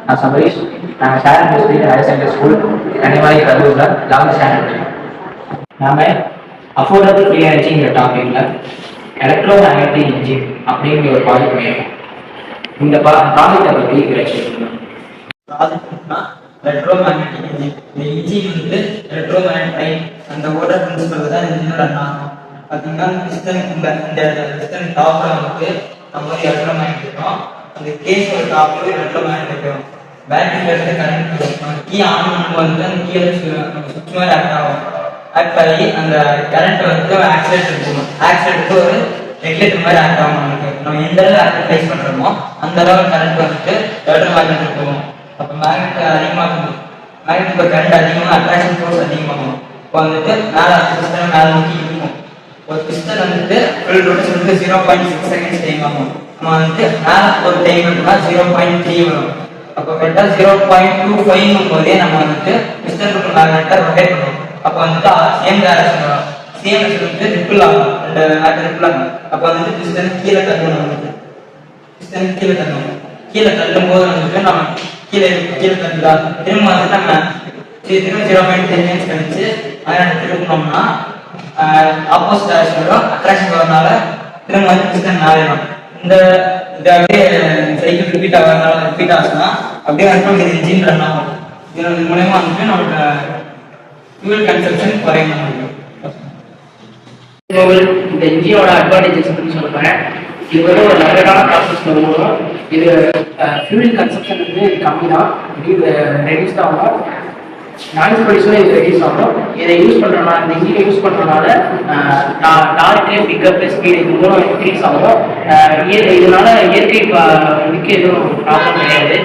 நான் சபரீஷ். நாங்கள் share industry higher secondary school Kannimari கரூரில் 11th ஸ்டாண்டர்ட் படிக்கிறோம். நாங்கள் அஃபோர்டபுள் ஃப்ரீ எனர்ஜிங்கிற டாப்பிக்கில் எலக்ட்ரோ மேக்னெட்டிக் இன்ஜின் அப்படிங்கிற ஒரு ப்ராஜெக்ட் பண்ணியிருக்கோம். இந்த ப்ராஜெக்டை பற்றி வச்சுருக்கோம். ப்ராஜெக்ட்னா எலக்ட்ரோ மேக்னெட்டிக் இன்ஜின். இந்த இன்ஜின் வந்து எலக்ட்ரோ மேக்னெட்டிக் அந்த ஓட்டர் பிரின்சிபல் தான் இன்ஜின் ரன் ஆகும். பார்த்தீங்கன்னா பிஸ்டன் இந்த பிஸ்டன் டாப்பில் வந்து நம்ம வந்து எலக்ட்ரோ மேக்னெட்டிக் இருக்கும். அந்த கேஸோட டாப்பில் எலக்ட்ரோ மேக்னெட்டிக் இருக்கும். பேட்டரியில் இருந்து கரண்ட் வரும். கீ ஆன் பண்ணும்போது வந்து அந்த கீழே சுவிட்ச் மாதிரி ஆக்ட் ஆகும். ஆக்ட் ஆகி அந்த கரண்ட் வந்து ஆக்சிலேட்டர் போகும். ஆக்சிலேட்டருக்கு ஒரு ரெகுலேட்டர் மாதிரி ஆக்ட் ஆகும். நம்ம எந்த அளவு ஆக்டிவைஸ் பண்ணுறோமோ அந்த அளவு கரண்ட் வந்துட்டு எலக்ட்ரோ மேக்னெட்டிக் போகும். அப்போ மேக்னெட் அதிகமாக மேக்னெட்டிக் கரண்ட் அதிகமாக அட்ராக்ஷன் ஃபோர்ஸ் அதிகமாகும். இப்போ வந்துட்டு மேலே பிஸ்டன் மேலே நோக்கி இருக்கும். ஒரு பிஸ்டன் வந்துட்டு ஃபுல் ரொட்டேஷன் வந்து 0.6 செகண்ட்ஸ் டைம் ஆகும். நம்ம வந்துட்டு மேலே ஒரு டைம் இருக்குன்னா 0.3 வரும். அப்போ கரெக்டாக 0.25 போதே நம்ம வந்துட்டு பிஸ்டன் இருக்கும் மேக்னெட்டை ரொட்டேட் பண்ணுவோம். அப்போ வந்துட்டு சேம் டைரக்ஷன் வரும். சேம் வந்து ரிப்பிள் ஆகும். ரெண்டு மேக்னெட் ரிப்பிள் ஆகும். அப்போ வந்துட்டு பிஸ்டன் கீழே தள்ளணும். வந்துட்டு பிஸ்டன் கீழே தள்ளணும். கீழே தள்ளும் போது வந்துட்டு நம்ம கீழே தள்ளலாம். திரும்ப வந்துட்டு நம்ம திரும்ப 0.10 கழிச்சு மேக்னெட் திருப்பினோம்னா ஆப்போசிட் டைரக்ஷன் வரும். அட்ராக்ஷன் வரனால திரும்ப வந்து பிஸ்டன் மாறிடும். இந்த அப்படியே சைக்கிள் ரிப்பீட் ஆகுதுன்னா அப்படியே வந்து இன்ஜின் ரன் ஆகும். இது மூலயமா வந்துட்டு நம்மளோட ஃபியூல் கன்சப்ஷன் குறையும். இந்த இன்ஜினோட அட்வான்டேஜஸ் அப்படின்னு சொல்றேன். இது வந்து ஒரு லெவலான ப்ராசஸ் மூலம் இது ஃபியூல் கன்சப்ஷன் வந்து கம்மி தான். இது ரெடியூஸ் தான் ஆகும். நாய்ஸ் பொல்யூஷனும் இது ரெடியூஸ் ஆகும். இதை யூஸ் பண்ணுறதுனால இந்த இன்ஜினை யூஸ் பண்ணுறதுனால டார்க்கு பிக்கப்பு ஸ்பீடு இது மூலம் இன்க்ரீஸ் ஆகும். இதனால இயற்கை இதுக்கு எதுவும் ப்ராப்ளம் கிடையாது.